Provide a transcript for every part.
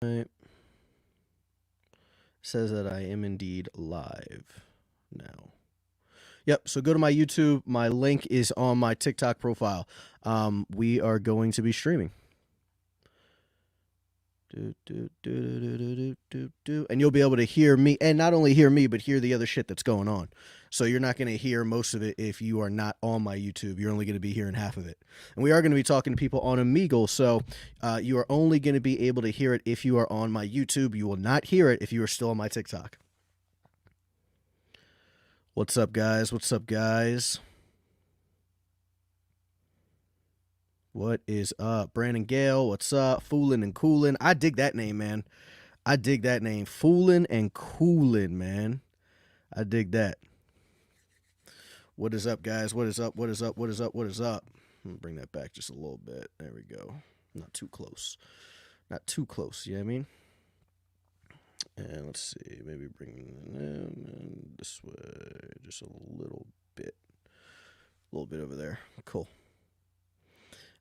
Right. Says that I am indeed live now. Yep. So go to my YouTube. My link is on my TikTok profile. We are going to be streaming. And you'll be able to hear me, and not only hear me, but hear the other shit that's going on. So you're not going to hear most of it if you are not on my YouTube. You're only going to be hearing half of it. And we are going to be talking to people on Omegle, so you are only going to be able to hear it if you are on my YouTube. You will not hear it if you are still on my TikTok. What's up, guys? What's up, guys? What is up? Brandon Gale, what's up? Foolin' and Coolin'. I dig that name, man. I dig that name. Foolin' and Coolin', man. I dig that. What is up, guys? What is up? What is up? What is up? What is up? I'm gonna bring that back just a little bit. There we go. Not too close. Not too close, you know what I mean? And let's see, maybe bring them this way just a little bit. A little bit over there. Cool.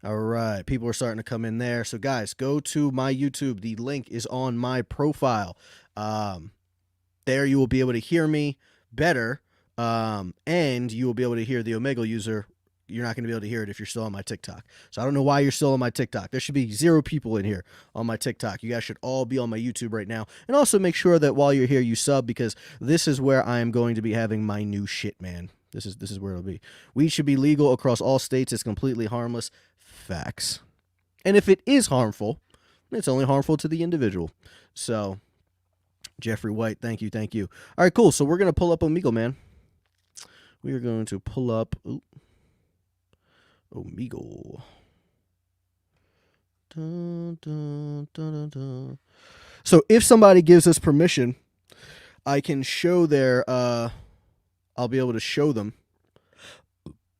All right, people are starting to come in there. So, guys, go to my YouTube. The link is on my profile. There you will be able to hear me better, and you will be able to hear the Omegle user. You're not going to be able to hear it if you're still on my TikTok. So I don't know why you're still on my TikTok. There should be 0 people in here on my TikTok. You guys should all be on my YouTube right now. And also make sure that while you're here, you sub, because this is where I am going to be having my new shit, man. This is where it'll be. Weed should be legal across all states. It's completely harmless. Facts. And if it is harmful, it's only harmful to the individual. So, Jeffrey White, thank you, thank you. All right, cool. So we're going to pull up Omegle, man. We are going to pull up Omegle. Dun, dun, dun, dun. So if somebody gives us permission, I can show their, I'll be able to show them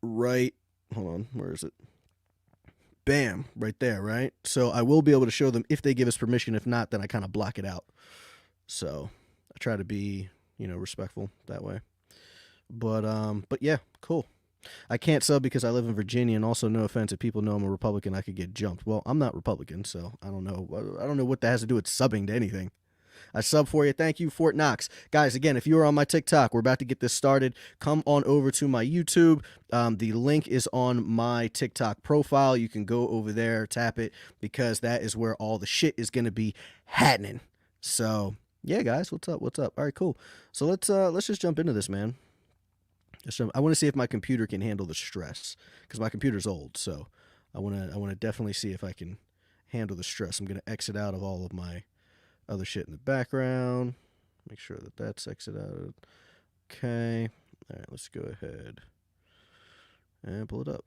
right, hold on, where is it? Bam, right there, right? So I will be able to show them if they give us permission. If not, then I kind of block it out. So I try to be, respectful that way. But yeah, cool. I can't sub because I live in Virginia, and also, no offense, if people know I'm a Republican, I could get jumped. Well, I'm not Republican, so I don't know. I don't know what that has to do with subbing to anything. I sub for you. Thank you, Fort Knox. Guys, again, if you are on my TikTok, we're about to get this started. Come on over to my YouTube. The link is on my TikTok profile. You can go over there, tap it, because that is where all the shit is going to be happening. So, yeah, guys, what's up? What's up? All right, cool. So let's just jump into this, man. I want to see if my computer can handle the stress, because my computer's old. So I want to definitely see if I can handle the stress. I'm going to exit out of all of my other shit in the background. Make sure that that's exit out. Okay. All right, let's go ahead and pull it up.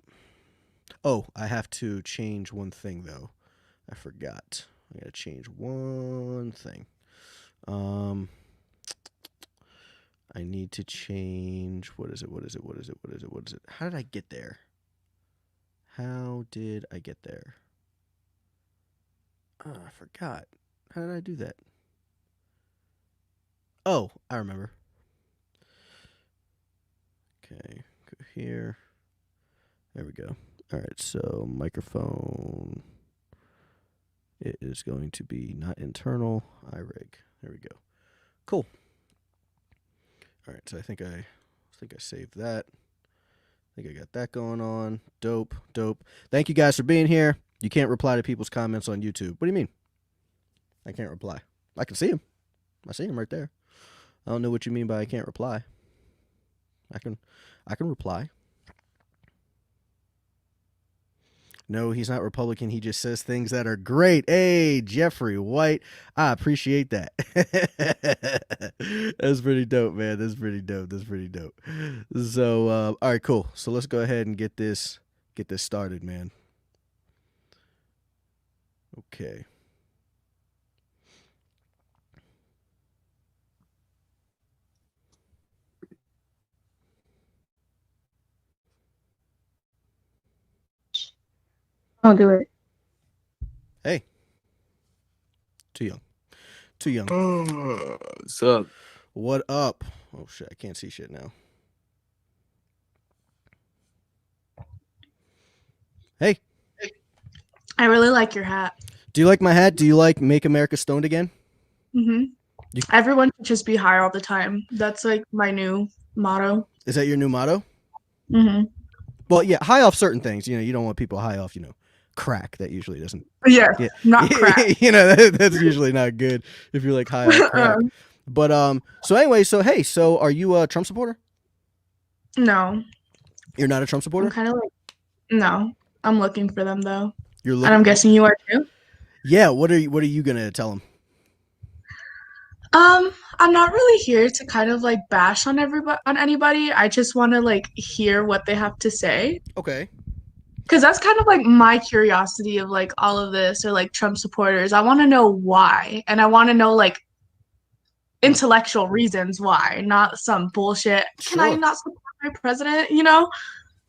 Oh, I have to change one thing, though. I forgot. I gotta change one thing. I need to change. What is it? What is it? What is it? What is it? What is it? How did I get there? How did I get there? Oh, I forgot. How did I do that? Oh, I remember. Okay, go here. There we go. All right, so microphone. It is going to be not internal, iRig. There we go. Cool. All right, so I think I saved that. I think I got that going on. Dope, dope. Thank you guys for being here. You can't reply to people's comments on YouTube. What do you mean? I can't reply. I can see them. I see them right there. I don't know what you mean by I can't reply. I can reply. No, he's not Republican. He just says things that are great. Hey, Jeffrey White. I appreciate that. That's pretty dope, man. That's pretty dope. That's pretty dope. So, all right, cool. So let's go ahead and get this started, man. Okay. I'll do it. Hey. Too young. Too young. What's up? What up? Oh shit, I can't see shit now. Hey. I really like your hat. Do you like my hat? Do you like Make America Stoned Again? hmm You, Everyone should just be high all the time. That's like my new motto. is that your new motto? hmm Well, yeah, high off certain things. You don't want people high off, crack. That usually doesn't. Yeah, Yeah, not crack. that's usually not good if you're like high off crack. But so anyway, so are you a Trump supporter? No, You're not a Trump I'm supporter. kind of like no. I'm looking for them though, You're and I'm looking. guessing you are too. Yeah. What are you gonna tell him? I'm not really here to kind of like bash on anybody. I just want to like hear what they have to say. Okay. Because that's kind of like my curiosity of like all of this or like Trump supporters. I want to know why. And I want to know like intellectual reasons why, not some bullshit. Can I Sure. not support my president? You know?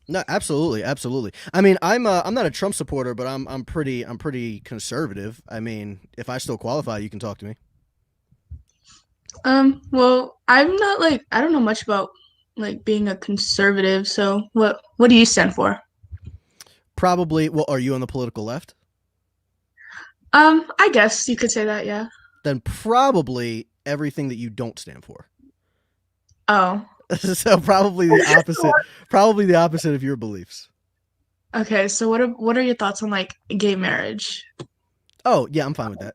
No, absolutely, absolutely. I mean, I'm not a Trump supporter, but I'm pretty conservative. I mean, if I still qualify, you can talk to me. Well, I'm not like I don't know much about like being a conservative. So what do you stand for? Probably. Well, are you on the political left? I guess you could say that, yeah. Then probably everything that you don't stand for. Oh, So probably the opposite. Probably the opposite of your beliefs. okay. So what are your thoughts on like gay marriage? Oh yeah, I'm fine with that.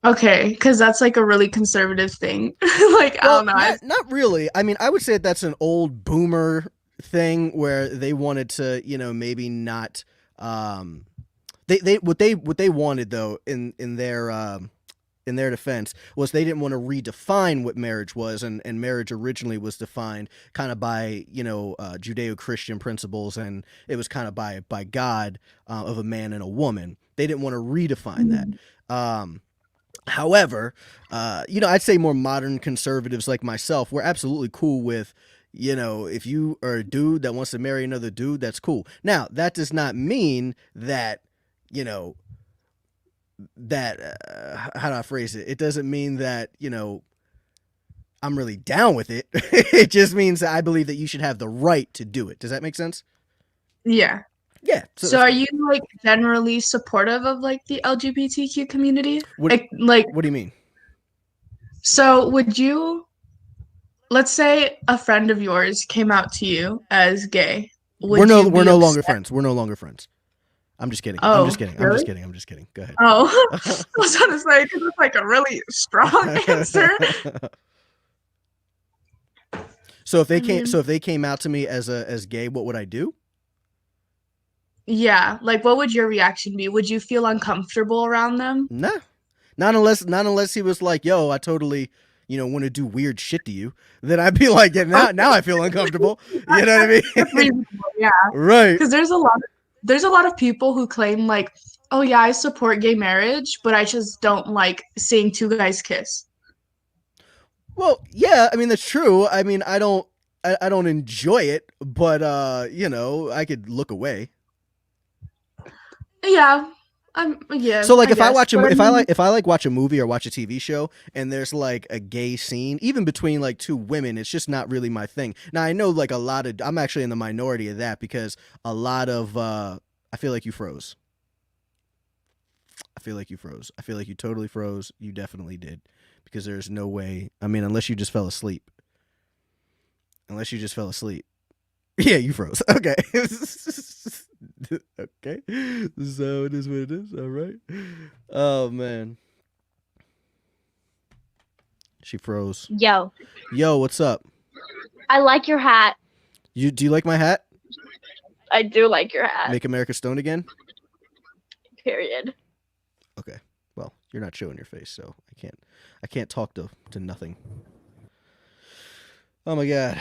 Okay, because that's like a really conservative thing. Like, I Well, don't know. not really. I mean, I would say that's an old boomer thing where they wanted to, maybe not. What they wanted though in their defense was they didn't want to redefine what marriage was, and marriage originally was defined kind of by Judeo-Christian principles, and it was kind of by God, of a man and a woman. They didn't want to redefine that. However, I'd say more modern conservatives like myself, we're absolutely cool with, if you are a dude that wants to marry another dude, that's cool. Now, that does not mean that, you know, how do I phrase it? It doesn't mean that, I'm really down with it. It just means that I believe that you should have the right to do it. Does that make sense? Yeah. Yeah. So are you like generally supportive of like the LGBTQ community? What, Like, what do you mean? so would you, let's say a friend of yours came out to you as gay. We're Would you no be longer upset? friends. We're no longer friends. I'm just kidding. I'm just Oh, kidding. I'm just really? kidding. I'm just kidding. Go ahead. Oh, I was gonna say because it's like a really strong answer. So if I mean, they came out to me as gay, what would I do? yeah, like what would your reaction be? Would you feel uncomfortable around them? Nah. Not unless he was like, "Yo, I totally, want to do weird shit to you." Then I'd be like, "Yeah, now I feel uncomfortable." You know what I That's mean? reasonable, yeah. Right. Because there's a lot of people who claim like, oh yeah, I support gay marriage, but I just don't like seeing two guys kiss. Well, yeah, I mean that's true. I mean, I don't enjoy it, but I could look away. Yeah, yeah, So like I if I guess. watch a But I mean, if I like watch a movie or watch a TV show and there's like a gay scene even between like two women, it's just not really my thing. Now I know like I'm actually in the minority of that because a lot of I feel like you froze. I feel like you froze. I feel like you totally froze. You definitely did because there's no way. I mean, unless you just fell asleep. Unless you just fell asleep. Yeah, you froze. Okay. Okay. So it is what it is. All right. Oh man. She froze. Yo, Yo, what's up? I like your hat. Do you like my hat? I do like your hat. Make America Stoned Again? Period. Okay. Well, you're not showing your face, so I can't talk to nothing. Oh my god.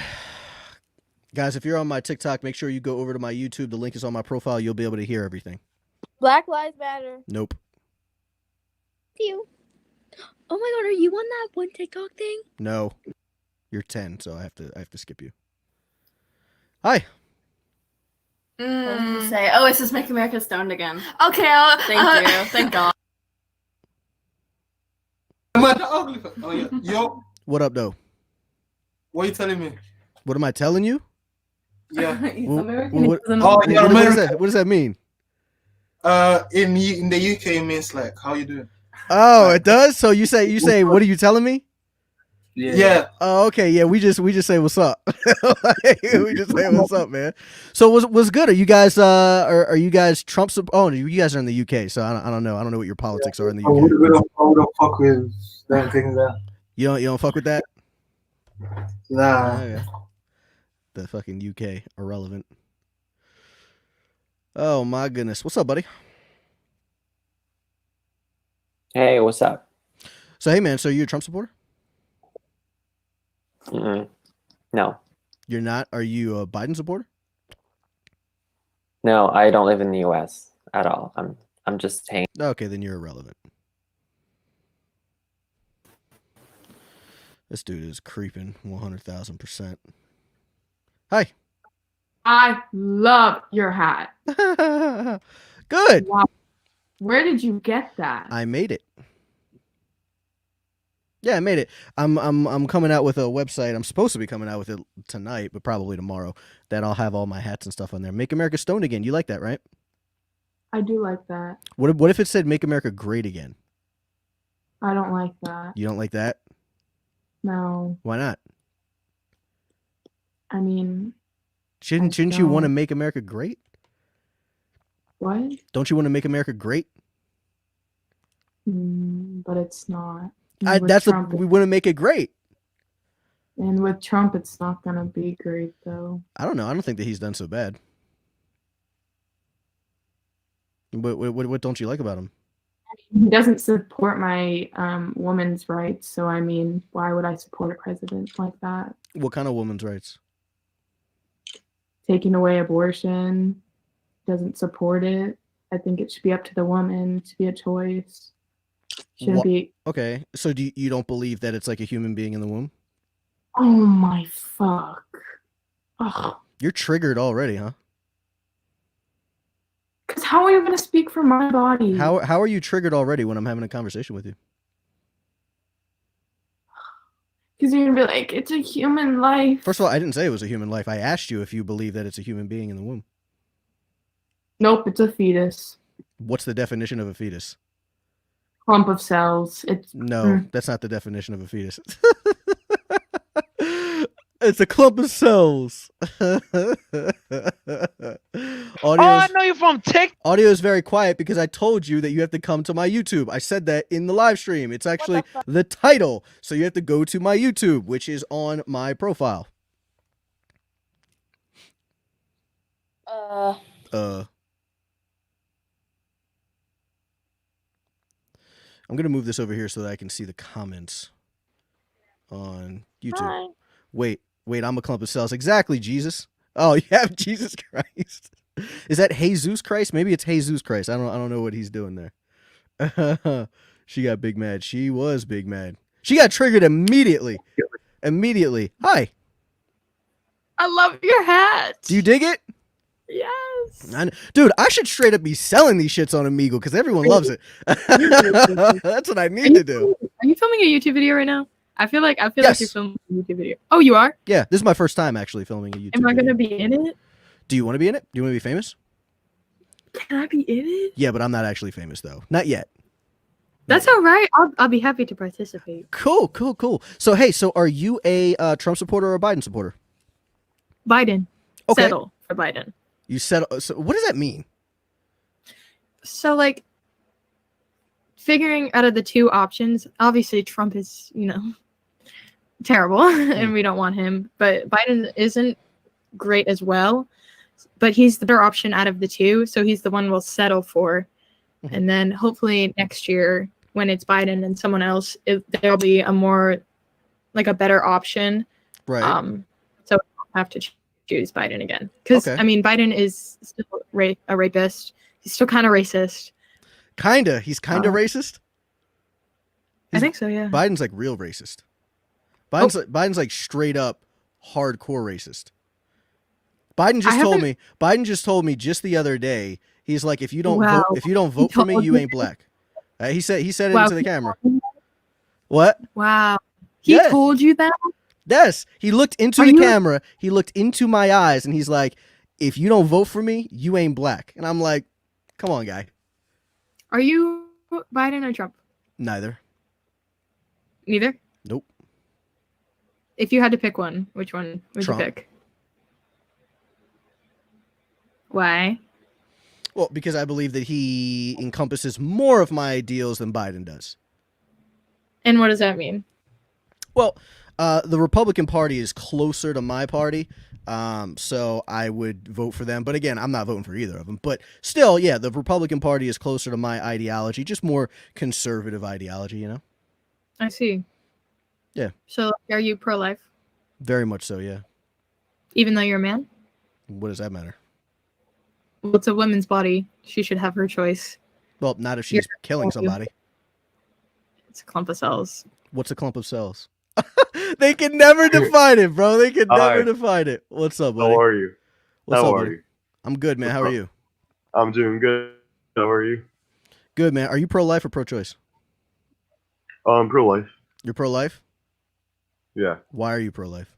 Guys, if you're on my TikTok, make sure you go over to my YouTube. The link is on my profile. You'll be able to hear everything. Black Lives Matter. Nope. You. Oh my god, are you on that one TikTok thing? No. You're 10, so I have to skip you. Hi. What was I gonna say? Oh, it's just Make America Stoned Again. okay, Thank you. Thank God. Am I the ugly? Oh yeah. Yo, What up, though? what are you telling me? What am I telling you? Yeah. He's Wh- American. what- He doesn't Oh, know. yeah, what America. does that mean? In the UK it means like how you doing. Oh, it does. So you say, what are you telling me? Yeah. Oh, okay. Yeah, we just say what's up. We just say what's up, man. So what's good? Are you guys are you guys Trump? Oh, you guys are in the UK, so I don't know. I don't know what your politics are in the UK. We don't fuck with them things there. You don't fuck with that. Nah. Okay. The fucking UK irrelevant. Oh my goodness. What's up, buddy? Hey, what's up? So hey, man. So you're a Trump supporter? No, You're not. Are you a Biden supporter? no, I don't live in the U.S. at all. I'm just hanging. Okay, then you're irrelevant. This dude is creeping 100,000%. Hi. I love your hat. Good. Wow. Where did you get that? I made it. Yeah, I made it. I'm coming out with a website. I'm supposed to be coming out with it tonight, but probably tomorrow. That I'll have all my hats and stuff on there. Make America Stoned Again. You like that, right? I do like that. What if it said Make America Great Again? I don't like that. You don't like that? No. Why not? I mean, Shouldn't you want to make America great? what? Don't you want to make America great? But it's not. And with That's Trump, we want to make it great. and with Trump, it's not gonna be great though. I don't know. I don't think that he's done so bad. What don't you like about him? He doesn't support my women's rights, so I mean, why would I support a president like that? What kind of women's rights? Taking away abortion, doesn't support it. I think it should be up to the woman to be a choice. Shouldn't be. Okay, so you don't believe that it's like a human being in the womb? Oh my fuck. Ugh. You're triggered already, huh? Because how are you going to speak for my body? How are you triggered already when I'm having a conversation with you? Because you're going to be like, it's a human life. First of all, I didn't say it was a human life. I asked you if you believe that it's a human being in the womb. Nope, it's a fetus. What's the definition of a fetus? Clump of cells. It's No, that's not the definition of a fetus. It's a clump of cells. I know you're from TikTok. Audio is very quiet because I told you that you have to come to my YouTube. I said that in the live stream. It's actually the title. So you have to go to my YouTube, which is on my profile. I'm going to move this over here so that I can see the comments on YouTube. Hi. Wait, I'm a clump of cells. Exactly, Jesus. Oh, you have Jesus Christ. Is that Jesus Christ? Maybe it's Jesus Christ. I don't know what he's doing there. She got big mad. She was big mad. She got triggered immediately. Hi. I love your hat. Do you dig it? Yes. Dude, I should straight up be selling these shits on Omegle because everyone loves it. That's what I need to do. Are you filming a YouTube video right now? I feel like Yes. you're filming a YouTube video. Oh, you are? Yeah, this is my first time actually filming a YouTube Am I video. gonna be in it? Do you want to be in it? Do you want to be famous? Can I be in it? Yeah, but I'm not actually famous though. Not yet. That's all right. I'll be happy to participate. Cool. So hey, are you a Trump supporter or a Biden supporter? Biden. Okay. Settle for Biden. You said. So what does that mean? So like figuring out of the two options, obviously Trump is, terrible and we don't want him, but Biden isn't great as well, but he's the better option out of the two, so he's the one we'll settle for. And then hopefully next year when it's Biden and someone else, there'll be a more like a better option, Right. So we don't have to choose Biden again, because Okay. I mean Biden is still a rapist. He's still kind of racist. He's kind of racist. I think so, yeah. Biden's like real racist. Biden's like straight up hardcore racist. Biden just told me just the other day. He's like, if you don't vote for me, you ain't black. He said it into the camera. What? Wow. He Yes. told you that? Yes. He looked into the camera. He looked into my eyes, and he's like, if you don't vote for me, you ain't black. And I'm like, come on, guy. Are you Biden or Trump? Neither. Neither? Nope. If you had to pick one, which one would Trump. you pick? Why? Well, because I believe that he encompasses more of my ideals than Biden does. And what does that mean? Well, the Republican Party is closer to my party, so I would vote for them. But again, I'm not voting for either of them. But still, yeah, the Republican Party is closer to my ideology, just more conservative ideology, you know? I see. Yeah. So are you pro-life? Very much so, yeah. Even though you're a man? What does that matter? Well, it's a woman's body. She should have her choice. Well, not if she's killing somebody. It's a clump of cells. What's a clump of cells? They can never define it, bro. They can never Hi. define it. What's up, buddy? How are you? What's How up, are buddy? you? I'm good, man. How are you? I'm doing good. How are you? Good, man. Are you pro-life or pro-choice? I'm pro-life. You're pro-life? Yeah. Why are you pro-life?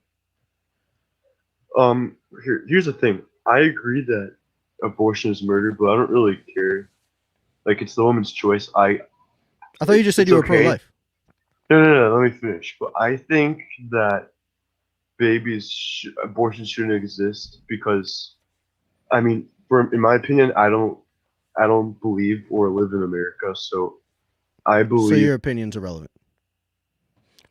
Here's the thing. I agree that abortion is murder, but I don't really care. Like, it's the woman's choice. I thought you just said it's you were okay. pro-life. No. Let me finish. But I think that abortion shouldn't exist because, I mean, in my opinion, I don't believe or live in America, so I believe. So your opinion's irrelevant.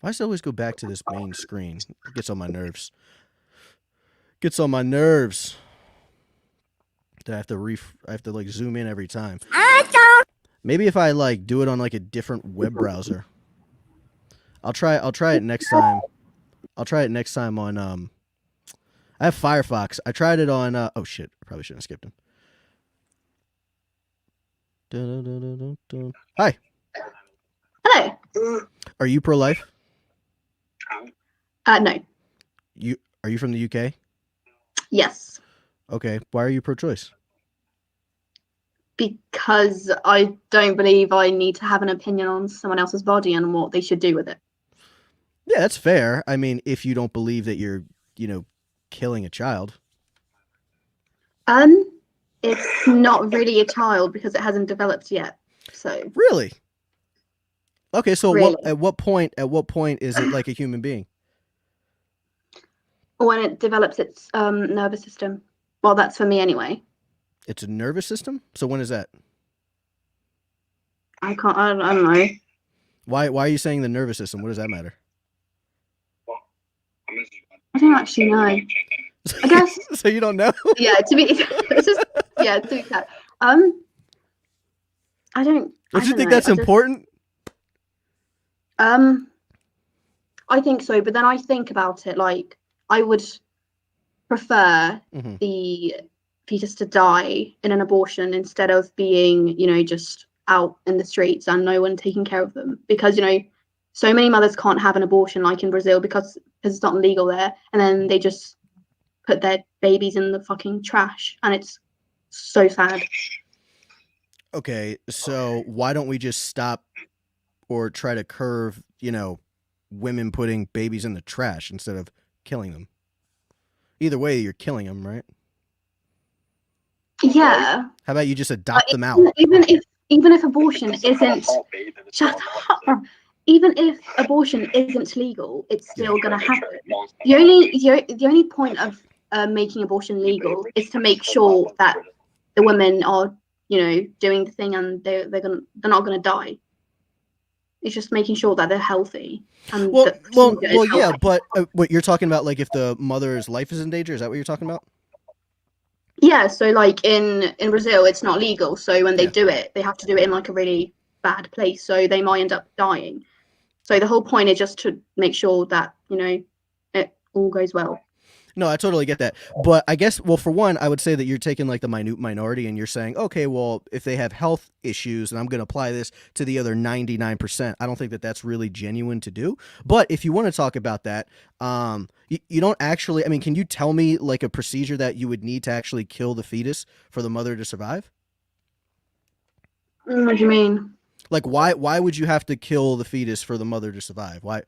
Why does it always go back to this main screen? It gets on my nerves. Gets on my nerves. That I have to like zoom in every time. Maybe if I like do it on like a different web browser. I'll try it next time. I'll try it next time on I have Firefox. I tried it on oh shit, I probably shouldn't have skipped him. Hi. Hello. Are you pro-life? No. Are you from the UK? Yes. Okay. Why are you pro-choice? Because I don't believe I need to have an opinion on someone else's body and what they should do with it. Yeah, that's fair. I mean, if you don't believe that you're, killing a child. It's not really a child because it hasn't developed yet. So Really? Okay, so Really. at what point is it like a human being? when it develops its nervous system. Well, that's for me anyway. It's a nervous system? So when is that? I don't know. Why are you saying the nervous system? What does that matter? I don't actually know. I guess. So you don't know? Yeah, to be it's just to be fair. I don't. Don't you think know. that's important? I think so, but then I think about it like I would prefer Mhm. the fetus to die in an abortion instead of being, just out in the streets and no one taking care of them. Because, so many mothers can't have an abortion like in Brazil because it's not legal there. And then they just put their babies in the fucking trash. And it's so sad. Okay, so why don't we just stop or try to curve, women putting babies in the trash instead of killing them? Either way, you're killing them, right? Yeah. How about you just adopt them out? Even if abortion isn't shut up. Even if abortion isn't legal, it's still gonna happen. The only point of making abortion legal is to make sure that the women are, doing the thing and they're not gonna die. It's just making sure that they're healthy. And Well, that yeah, but what you're talking about, like if the mother's life is in danger, is that what you're talking about? Yeah, so like in Brazil, it's not legal. So when they do it, they have to do it in like a really bad place. So they might end up dying. So the whole point is just to make sure that, it all goes well. No, I totally get that. But I guess, well, for one, I would say that you're taking like the minute minority and you're saying, okay, well, if they have health issues and I'm going to apply this to the other 99%, I don't think that that's really genuine to do. But if you want to talk about that, you don't actually, I mean, can you tell me like a procedure that you would need to actually kill the fetus for the mother to survive? What do you mean? Like, why would you have to kill the fetus for the mother to survive? Why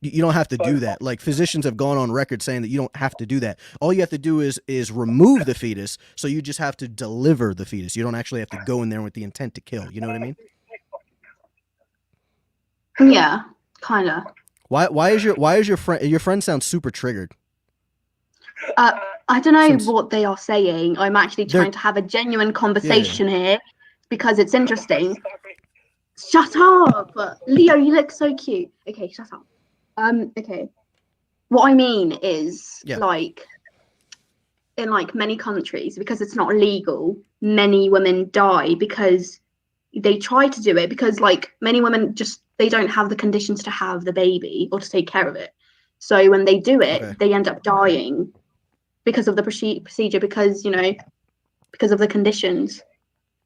You don't have to do that. Like physicians have gone on record saying that you don't have to do that. All you have to do is remove the fetus. So you just have to deliver the fetus. You don't actually have to go in there with the intent to kill. You know what I mean? Yeah, kind of. Why is your friend sounds super triggered? I don't know what they are saying. I'm actually trying to have a genuine conversation here because it's interesting. Shut up, Leo. You look so cute. Okay, shut up. Okay. What I mean is, like, in like many countries, because it's not legal, many women die because they try to do it because like many women they don't have the conditions to have the baby or to take care of it. So when they do it, they end up dying because of the procedure, because because of the conditions.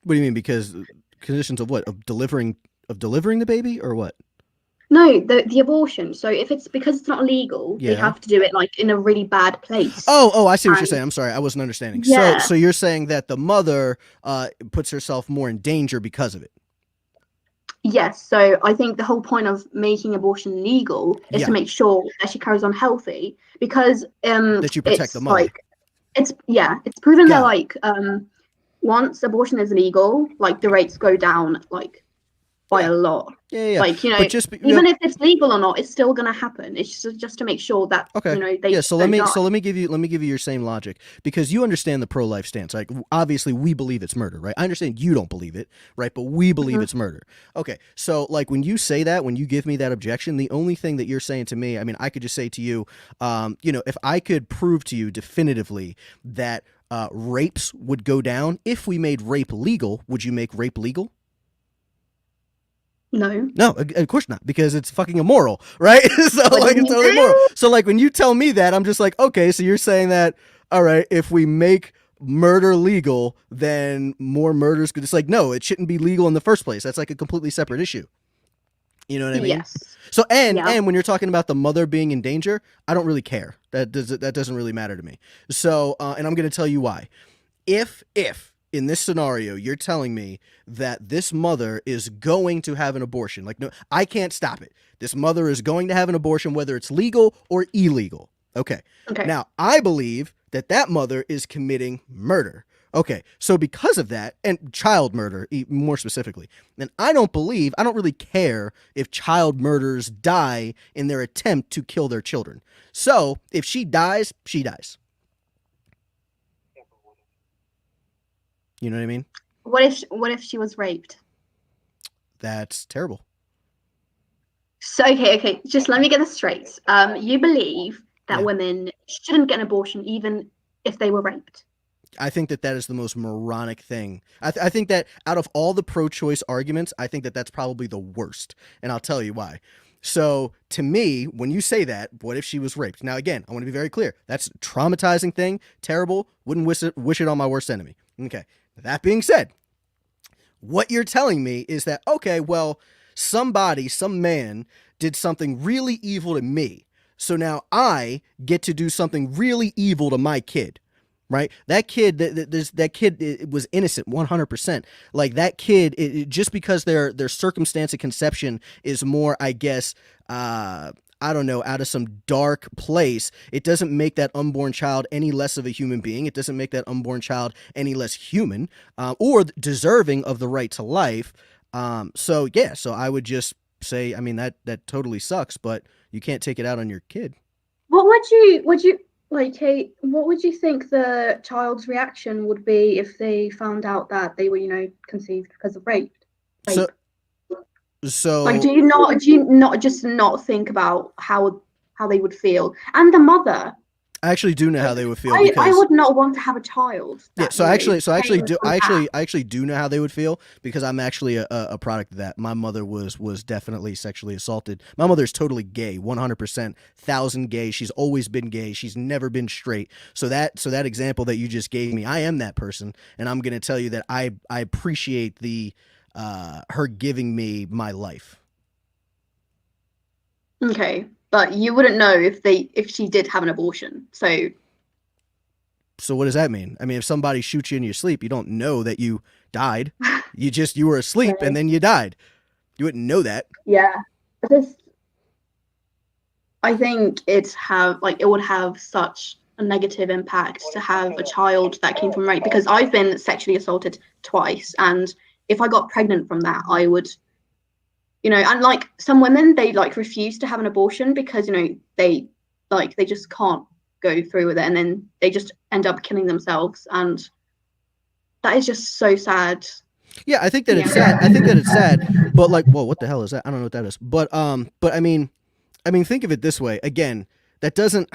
What do you mean? Because conditions of what? Of delivering the baby or what? No, the abortion. So if it's because it's not legal, they have to do it like in a really bad place. Oh, I see what you're saying. I'm sorry, I wasn't understanding. Yeah. So you're saying that the mother puts herself more in danger because of it. Yes. So I think the whole point of making abortion legal is to make sure that she carries on healthy, because that you protect the mother. Like, it's proven that like once abortion is legal, like the rates go down like by a lot. Yeah. Like, but just, even if it's legal or not, it's still gonna happen. It's just to make sure that they So let me give you your same logic, because you understand the pro-life stance. Like, obviously we believe it's murder, right? I understand you don't believe it, right? But we believe it's murder. Okay. So like when you say that, when you give me that objection, the only thing that you're saying to me, I mean, I could just say to you, if I could prove to you definitively that rapes would go down if we made rape legal, would you make rape legal? No, of course not, because it's fucking immoral, right? So like it's totally immoral. So like when you tell me that, I'm just like, okay, so you're saying that, all right, if we make murder legal, then more murders could. It's like, no, it shouldn't be legal in the first place. That's like a completely separate issue. You know what I mean? Yes. So and when you're talking about the mother being in danger, I don't really care. That doesn't really matter to me. So and I'm going to tell you why. If in this scenario, you're telling me that this mother is going to have an abortion. Like, no, I can't stop it. This mother is going to have an abortion, whether it's legal or illegal. Okay. Now, I believe that mother is committing murder. Okay. So because of that, and child murder, more specifically, then I don't really care if child murderers die in their attempt to kill their children. So if she dies, she dies. You know what I mean? What if she was raped? That's terrible. So okay. Just let me get this straight. You believe that women shouldn't get an abortion even if they were raped? I think that is the most moronic thing. I think that out of all the pro-choice arguments, I think that that's probably the worst. And I'll tell you why. So to me, when you say that, what if she was raped? Now, again, I want to be very clear. That's a traumatizing thing. Terrible. Wouldn't wish it on my worst enemy. Okay. That being said, what you're telling me is that, okay, well, some man did something really evil to me. So now I get to do something really evil to my kid, right? That kid, that kid was innocent 100%. Like that kid, just because their circumstance of conception is more, I guess, I don't know, out of some dark place, it doesn't make that unborn child any less of a human being. It doesn't make that unborn child any less human or deserving of the right to life. So I would just say, I mean, that totally sucks, but you can't take it out on your kid. What would you like, hey, what would you think the child's reaction would be if they found out that they were, conceived because of rape? So like, do you not just not think about how they would feel? And the mother, I actually do know how they would feel. I would not want to have a child. Yeah, I actually do know how they would feel, because I'm actually a product of that. My mother was definitely sexually assaulted. My mother's totally gay, 100%, 1,000 gay. She's always been gay. She's never been straight. So that example that you just gave me, I am that person, and I'm gonna tell you that I appreciate the her giving me my life. Okay, but you wouldn't know if she did have an abortion. So what does that mean? I mean, if somebody shoots you in your sleep, you don't know that you died. You were asleep and then you died. You wouldn't know that. Yeah. I think it would have such a negative impact to have a child that came from rape, because I've been sexually assaulted twice, and if I got pregnant from that, I would, and like some women, they like refuse to have an abortion because they just can't go through with it, and then they just end up killing themselves, and that is just so sad. Yeah, I think that it's sad. I think that it's sad, but like, whoa, what the hell is that? I don't know what that is. But I mean, think of it this way. Again, that doesn't.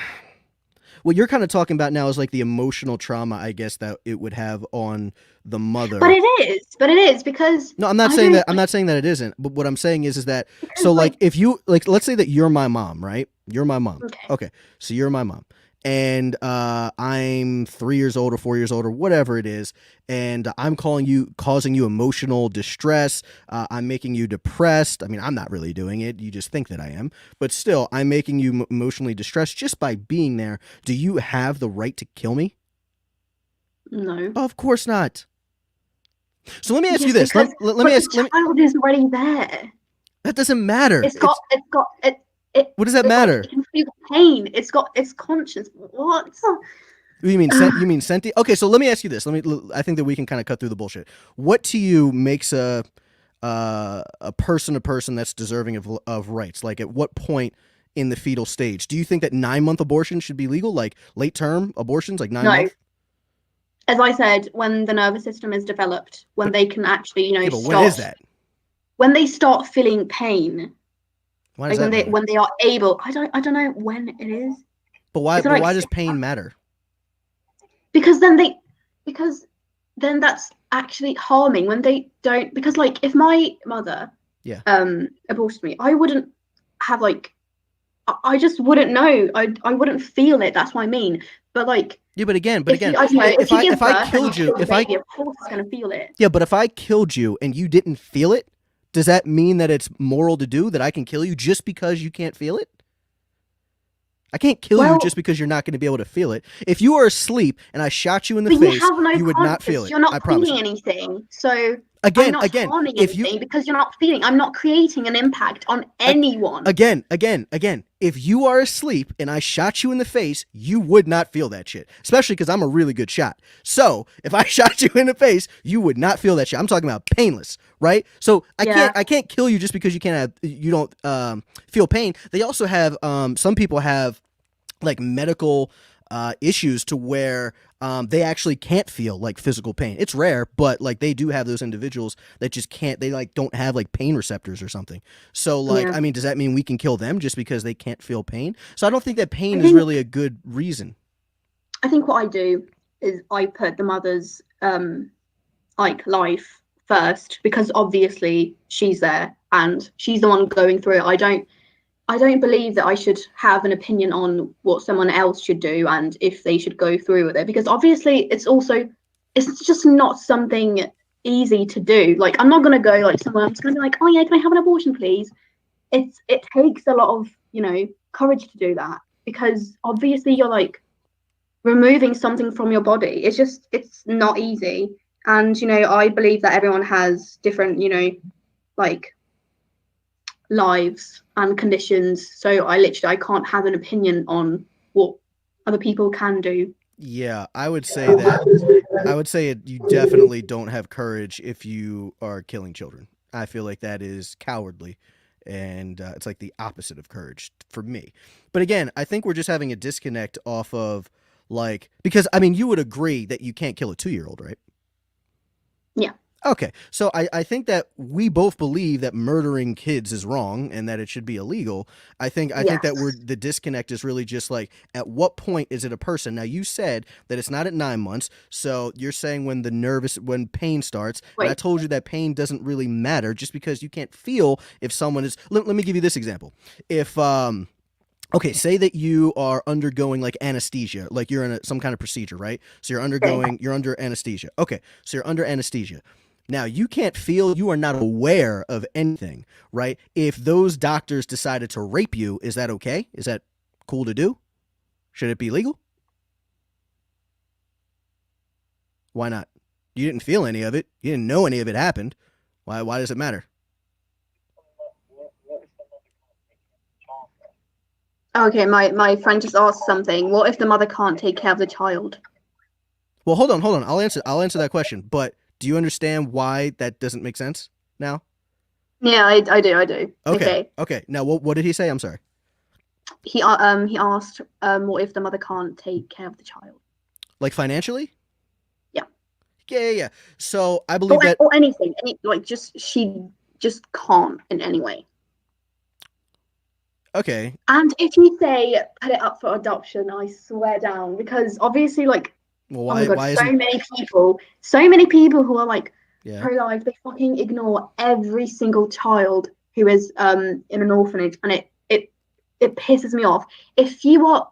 What you're kind of talking about now is like the emotional trauma, I guess, that it would have on the mother. But it is because. No, I'm not saying that. I'm not saying that it isn't. But what I'm saying is that. So like, if you like, let's say that you're my mom, right? You're my mom. Okay. So you're my mom, and I'm 3 years old or 4 years old or whatever it is, and I'm causing you emotional distress. I'm making you depressed. I mean, I'm not really doing it. You just think that I am, but still, I'm making you emotionally distressed just by being there. Do you have the right to kill me? No. Of course not. So let me ask you this. Let me ask. The child is already there. That doesn't matter. What does that matter? It can feel pain. It's conscious. What? You mean sentient? Okay, so let me ask you this. I think that we can kind of cut through the bullshit. What to you makes a person that's deserving of rights? Like, at what point in the fetal stage do you think that 9-month abortion should be legal? Like late term abortions, like 9 months? As I said, when the nervous system is developed, when they can actually, but when is that? When they start feeling pain. Why does that matter? When they are able, I don't know when it is. But why? But why does pain matter? Because then that's actually harming when they don't. Because like, if my mother aborted me, I wouldn't have like, I just wouldn't know. I wouldn't feel it. That's what I mean. But like. Yeah, but again, if I killed you, of course it's gonna feel it. Yeah, but if I killed you and you didn't feel it, does that mean that it's moral to do that I can kill you just because you can't feel it? I can't kill you just because you're not going to be able to feel it. If you are asleep and I shot you in the face, you would not feel it. You're not feeling anything. So I'm not harming anything because you're not feeling. I'm not creating an impact on anyone. Again, if you are asleep and I shot you in the face, you would not feel that shit. Especially because I'm a really good shot. So if I shot you in the face, you would not feel that shit. I'm talking about painless, right? So I can't kill you just because you don't feel pain. They also have some people have like medical issues to where they actually can't feel like physical pain. It's rare, but like they do have those individuals that just can't, they like don't have like pain receptors or something. So like, I mean, does that mean we can kill them just because they can't feel pain? So I don't think that pain is really a good reason. I think what I do is I put the mother's like life first, because obviously she's there and she's the one going through it. I don't believe that I should have an opinion on what someone else should do and if they should go through with it, because obviously it's just not something easy to do. Like, I'm not going to go like somewhere, I'm just going to be like, oh yeah, can I have an abortion please? It takes a lot of, courage to do that, because obviously you're like removing something from your body. It's not easy. And, I believe that everyone has different, like lives and conditions, so I can't have an opinion on what other people can do. Yeah, I would say you definitely don't have courage if you are killing children. I feel like that is cowardly, and it's like the opposite of courage for me. But again, I think we're just having a disconnect off of like, because I mean, you would agree that you can't kill a 2-year-old, right? Yeah. Okay, so I think that we both believe that murdering kids is wrong and that it should be illegal. I think that the disconnect is really just like, at what point is it a person? Now, you said that it's not at 9 months, so you're saying when pain starts. And I told you that pain doesn't really matter just because you can't feel if someone is. Let me give you this example. If okay, say that you are undergoing like anesthesia, like you're in some kind of procedure, right? So you're under anesthesia. Okay, so you're under anesthesia. Now, you can't feel, you are not aware of anything, right? If those doctors decided to rape you, is that okay? Is that cool to do? Should it be legal? Why not? You didn't feel any of it. You didn't know any of it happened. Why does it matter? Okay, my friend just asked something. What if the mother can't take care of the child? Well, hold on. I'll answer that question. But do you understand why that doesn't make sense now? Yeah, I do. Okay. Now, what did he say? I'm sorry. He asked what if the mother can't take care of the child? Like financially? Yeah. Yeah. So I believe that or anything, she just can't in any way. Okay. And if you say put it up for adoption, I swear down, because obviously, like, well, oh my god, why so isn't many people who are like yeah. pro-life, they fucking ignore every single child who is in an orphanage, and it pisses me off. If you are,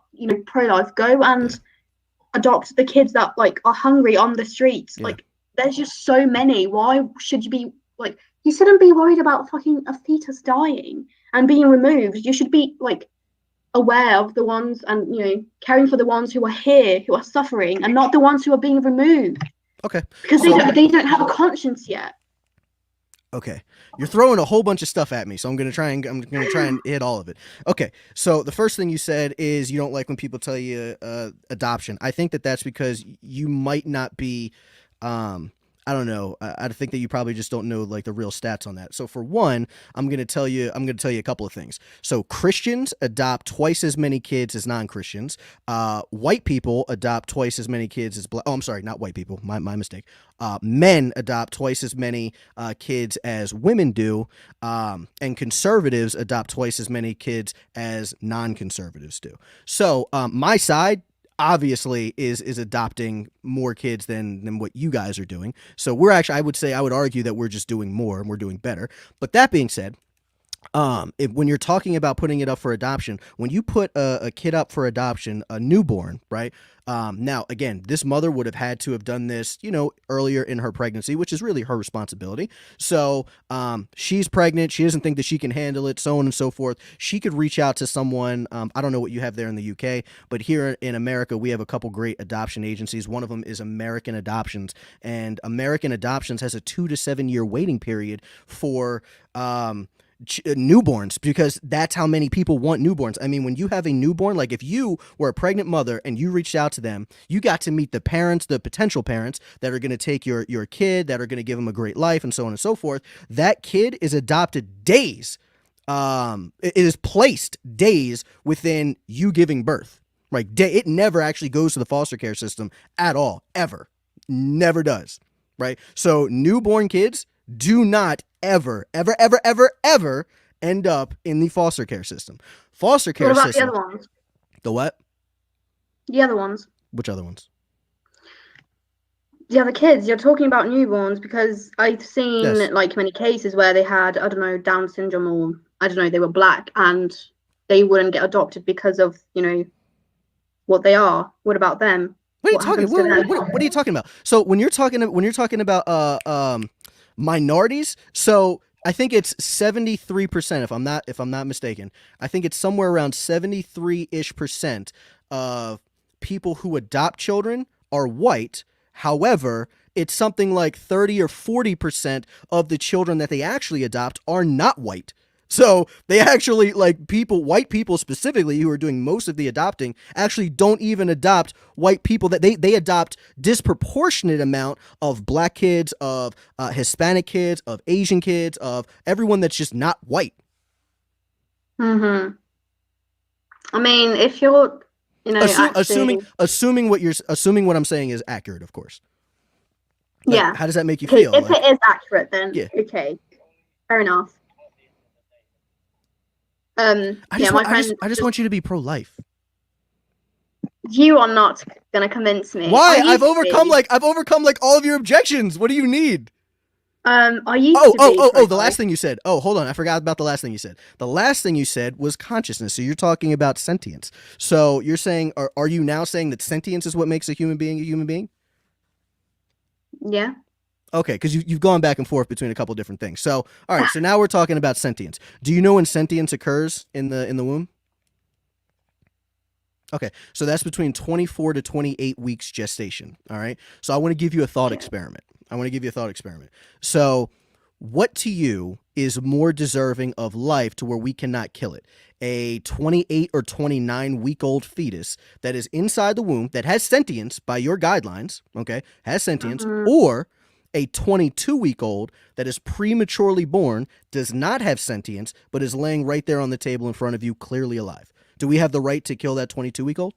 pro-life, go and adopt the kids that like are hungry on the streets. Yeah. Like, there's just so many. Why should you be like? You shouldn't be worried about fucking a fetus dying and being removed. You should be like aware of the ones and caring for the ones who are here, who are suffering, and not the ones who are being removed. Okay. Because they don't have a conscience yet. Okay, you're throwing a whole bunch of stuff at me, so I'm gonna try and hit all of it. Okay, so the first thing you said is you don't like when people tell you adoption. I think that's because you might not be, I don't know. I think that you probably just don't know like the real stats on that. So for one, I'm gonna tell you a couple of things. So Christians adopt twice as many kids as non-Christians. White people adopt twice as many kids as black. Oh, I'm sorry, not white people. My mistake. Men adopt twice as many kids as women do, and conservatives adopt twice as many kids as non-conservatives do. So my side obviously is adopting more kids than what you guys are doing. So we're actually, I would argue that we're just doing more and we're doing better. But that being said, when you're talking about putting it up for adoption, when you put a kid up for adoption, a newborn, right? Now, again, this mother would have had to have done this, earlier in her pregnancy, which is really her responsibility. So she's pregnant. She doesn't think that she can handle it, so on and so forth. She could reach out to someone. I don't know what you have there in the UK, but here in America, we have a couple great adoption agencies. One of them is American Adoptions, and American Adoptions has a 2 to 7 year waiting period for newborns, because that's how many people want newborns. I mean, when you have a newborn, like if you were a pregnant mother and you reached out to them, you got to meet the parents, the potential parents that are going to take your kid, that are going to give them a great life, and so on and so forth. That kid is adopted days. It is placed days within you giving birth. Right? It never actually goes to the foster care system at all, ever. Never does. Right? So newborn kids do not ever end up in the foster care system. Foster care system. What about system. the other ones? The what? The other ones. Which other ones? The other kids. You're talking about newborns, because I've seen like many cases where they had, I don't know, Down syndrome, or I don't know, they were black and they wouldn't get adopted because of what they are. What about them? What are you talking about? So when you're talking about minorities, so I think it's 73%, if I'm not mistaken. I think it's somewhere around 73-ish% of people who adopt children are white. However, it's something like 30 or 40% of the children that they actually adopt are not white. So they actually, like, white people specifically, who are doing most of the adopting, actually don't even adopt white people. That they adopt disproportionate amount of black kids, of Hispanic kids, of Asian kids, of everyone that's just not white. I mean, if you're, assuming what I'm saying is accurate, of course. Like, yeah. How does that make you feel? If it is accurate, then yeah. Okay, fair enough. I just want you to be pro-life. You are not gonna convince me. Why? I've overcome like all of your objections. What do you need? Are you? The last thing you said. Oh, hold on. I forgot about the last thing you said. The last thing you said was consciousness. So you're talking about sentience. So you're saying, are you now saying that sentience is what makes a human being a human being? Yeah. Okay, because you've gone back and forth between a couple different things. So, all right, so now we're talking about sentience. Do you know when sentience occurs in the womb? Okay, so that's between 24 to 28 weeks gestation, all right? So I want to give you a thought experiment. So what to you is more deserving of life to where we cannot kill it? A 28 or 29-week-old fetus that is inside the womb that has sentience by your guidelines, okay, has sentience, or a 22-week-old that is prematurely born, does not have sentience, but is laying right there on the table in front of you, clearly alive? Do we have the right to kill that 22-week-old?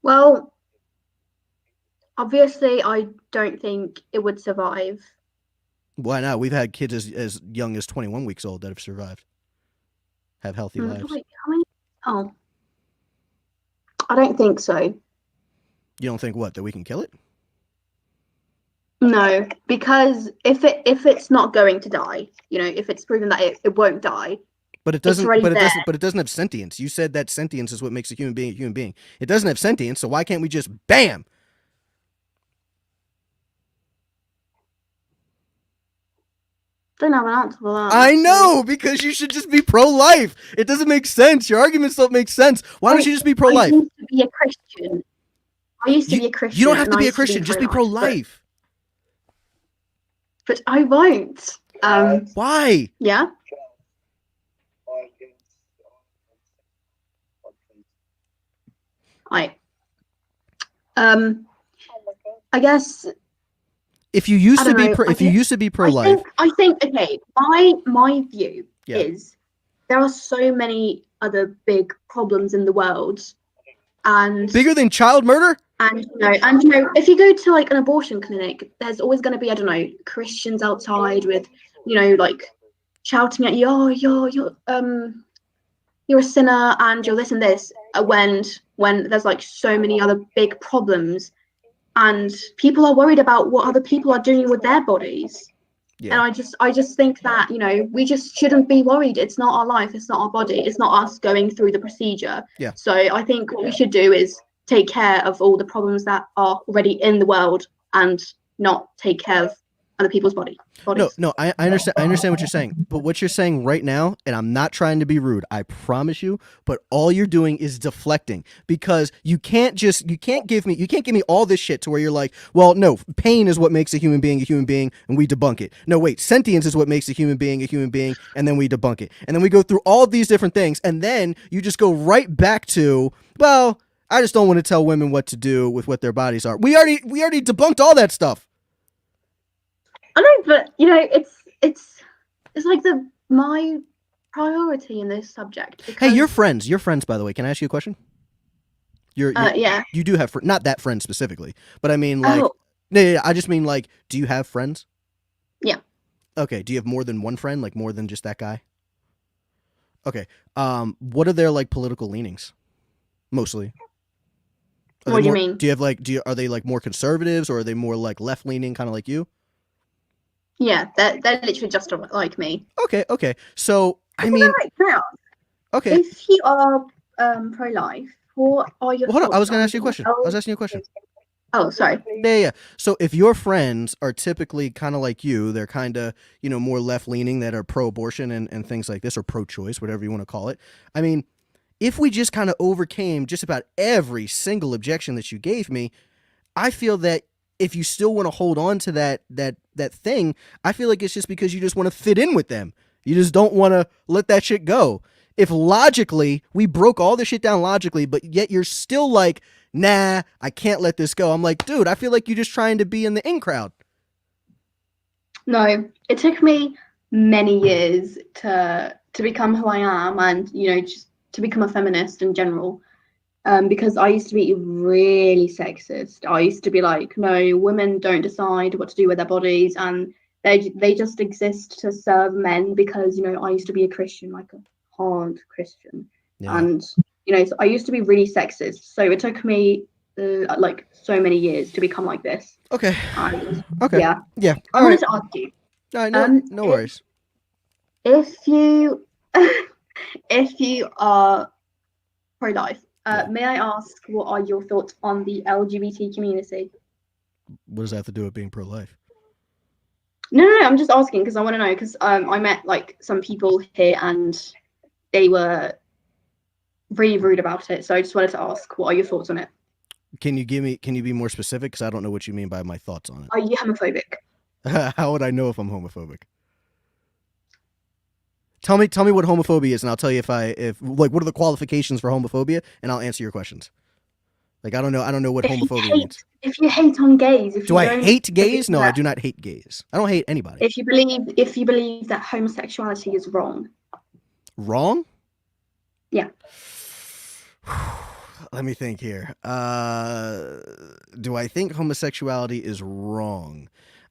Well, obviously, I don't think it would survive. Why not? We've had kids as young as 21 weeks old that have survived, have healthy lives. Wait, how many? Oh, I don't think so. You don't think what, that we can kill it? No, because if it's not going to die, if it's proven that it won't die, but it doesn't. But it doesn't have sentience. You said that sentience is what makes a human being a human being. It doesn't have sentience, so why can't we just bam? Don't have an answer for that. I know, because you should just be pro-life. It doesn't make sense. Your arguments don't make sense. Why don't you just be pro-life? I used to be a Christian. You don't have to be a Christian. Just be pro-life. But I won't. Why? Yeah. I guess if you used to be pro-life, I think okay. My view is there are so many other big problems in the world, and bigger than child murder. And if you go to like an abortion clinic, there's always going to be, I don't know, Christians outside with, like shouting at you, oh, you're a sinner and you're this and this. When there's like so many other big problems, and people are worried about what other people are doing with their bodies. Yeah. And I just think that, we just shouldn't be worried. It's not our life. It's not our body. It's not us going through the procedure. Yeah. So I think what we should do is take care of all the problems that are already in the world and not take care of other people's bodies. No, I understand what you're saying, but what you're saying right now, and I'm not trying to be rude, I promise you, but all you're doing is deflecting, because you can't give me all this shit to where you're like, well, no, pain is what makes a human being, and we debunk it. No, wait, sentience is what makes a human being, and then we debunk it. And then we go through all of these different things, and then you just go right back to, well, I just don't want to tell women what to do with what their bodies are. We already debunked all that stuff. I know, but it's like my priority in this subject. Hey, you're friends. You're friends, by the way. Can I ask you a question? Yeah. You do have not that friend specifically, but I mean like, no, I just mean like, do you have friends? Yeah. Okay. Do you have more than one friend? Like more than just that guy? Okay. What are their like political leanings? Mostly. What do you mean? Are they like more conservatives, or are they more like left leaning, kind of like you? Yeah, they're literally just like me. Okay. So I mean, okay. If you are pro-life, what are your? Well, hold on. I was going to ask you a question. I was asking you a question. Oh, sorry. Yeah. So if your friends are typically kind of like you, they're kind of more left leaning, that are pro-abortion and things like this, or pro-choice, whatever you want to call it. I mean, if we just kind of overcame just about every single objection that you gave me, I feel that if you still want to hold on to that thing, I feel like it's just because you just want to fit in with them. You just don't want to let that shit go. If logically, we broke all this shit down logically, but yet you're still like, nah, I can't let this go. I'm like, dude, I feel like you're just trying to be in the in crowd. No, it took me many years to become who I am, and just to become a feminist in general, because I used to be really sexist. I used to be like, no, women don't decide what to do with their bodies, and they just exist to serve men, because I used to be a Christian, like a hard Christian, and so I used to be really sexist. So it took me like so many years to become like this. Okay. Okay. Yeah. I wanted to ask you. No worries. If you are pro-life, may I ask, what are your thoughts on the LGBT community? What does that have to do with being pro-life? No, I'm just asking because I want to know, because I met like some people here and they were really rude about it. So I just wanted to ask, what are your thoughts on it? Can you be more specific? Because I don't know what you mean by my thoughts on Are you homophobic? it. How would I know if I'm homophobic? Tell me what homophobia is, and I'll tell you if what are the qualifications for homophobia, and I'll answer your questions. Like I don't know what homophobia means. If you hate on gays, Do I hate gays? No, I do not hate gays. I don't hate anybody. If you believe that homosexuality is wrong. Wrong? Yeah. Let me think here. Do I think homosexuality is wrong?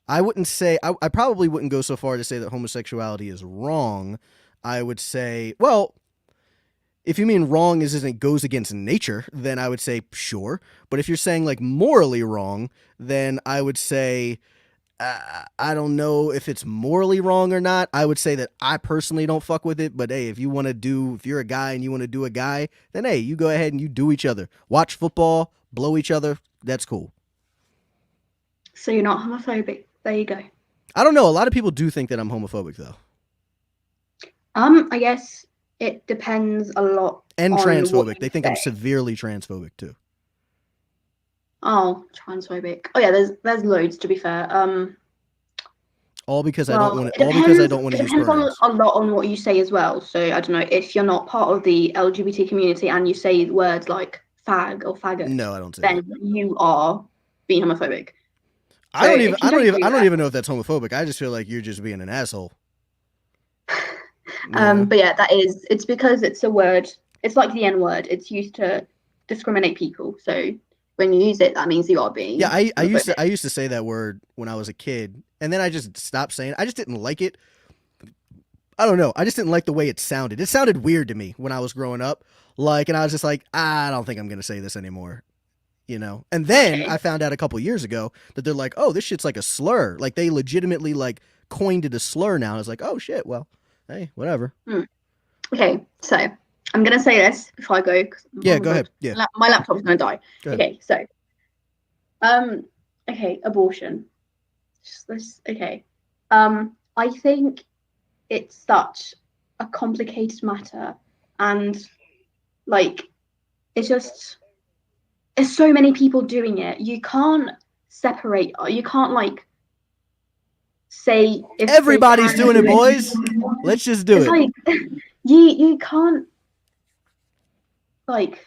I wouldn't say, I probably wouldn't go so far to say that homosexuality is wrong. I would say, well, if you mean wrong as in it goes against nature, then I would say sure. But if you're saying like morally wrong, then I would say, I don't know if it's morally wrong or not. I would say that I personally don't fuck with it. But hey, if you're a guy and you want to do a guy, then hey, you go ahead and you do each other. Watch football, blow each other. That's cool. So you're not homophobic. There you go. I don't know. A lot of people do think that I'm homophobic though. I guess it depends a lot. And on transphobic. They think I'm say. severely transphobic too. Oh, transphobic. Oh yeah, there's loads to be fair. All because I Well, don't want it to. All because I depends- don't want to it use depends pronouns. a lot on what you say as well. So I don't know if you're not part of the LGBT community and you say words like fag or faggot. No, I don't say Then that. you are being homophobic. I don't even. if you I don't don't even. do I don't that- even know if that's homophobic. I just feel like you're just being an asshole. Yeah. But yeah, it's because it's a word. It's like the N word. It's used to discriminate people. So when you use it, that means you are being. Yeah, I used homophobic. to say that word when I was a kid, and then I just stopped saying it. I just didn't like it. I don't know. I just didn't like the way it sounded. It sounded weird to me when I was growing up. Like, and I was just like, I don't think I'm gonna say this anymore. You know. And then Okay. I found out a couple years ago that they're like, oh, this shit's like a slur. Like they legitimately like coined it a slur now. I was like, oh shit. Well, hey, whatever. Okay, so I'm gonna say this before I go. 'Cause Yeah, go ahead. Yeah. My laptop's gonna die. Go ahead. Okay, so okay, abortion. Just this. Okay, I think it's such a complicated matter, and like it's so many people doing it. You can't separate. You can't like say if they Everybody's can doing do it, boys. Let's just do It's it. like you can't like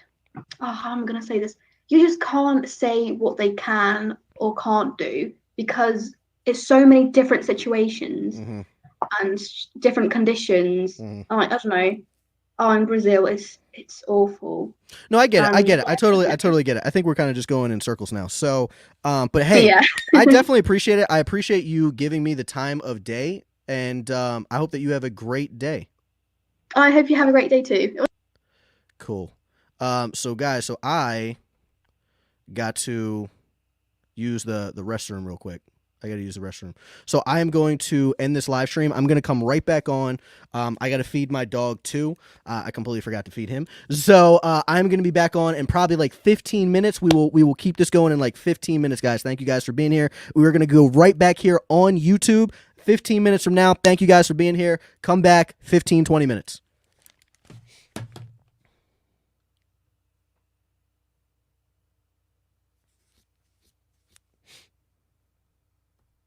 how am I gonna say this? You just can't say what they can or can't do because it's so many different situations Mhm. and different conditions. Mhm. Like I don't know. Oh, in Brazil, it's awful. No, I get it. I And- get it. I totally get it. I think we're kind of just going in circles now. So, but hey, yeah. I definitely appreciate it. I appreciate you giving me the time of day, and I hope that you have a great day. I hope you have a great day too. Cool. So guys, so I got to use the restroom real quick. I got to use the restroom. So I am going to end this live stream. I'm going to come right back on. I got to feed my dog too. I completely forgot to feed him. So I'm going to be back on in probably like 15 minutes. We will keep this going in like 15 minutes, guys. Thank you guys for being here. We are going to go right back here on YouTube 15 minutes from now. Thank you guys for being here. Come back 15, 20 minutes.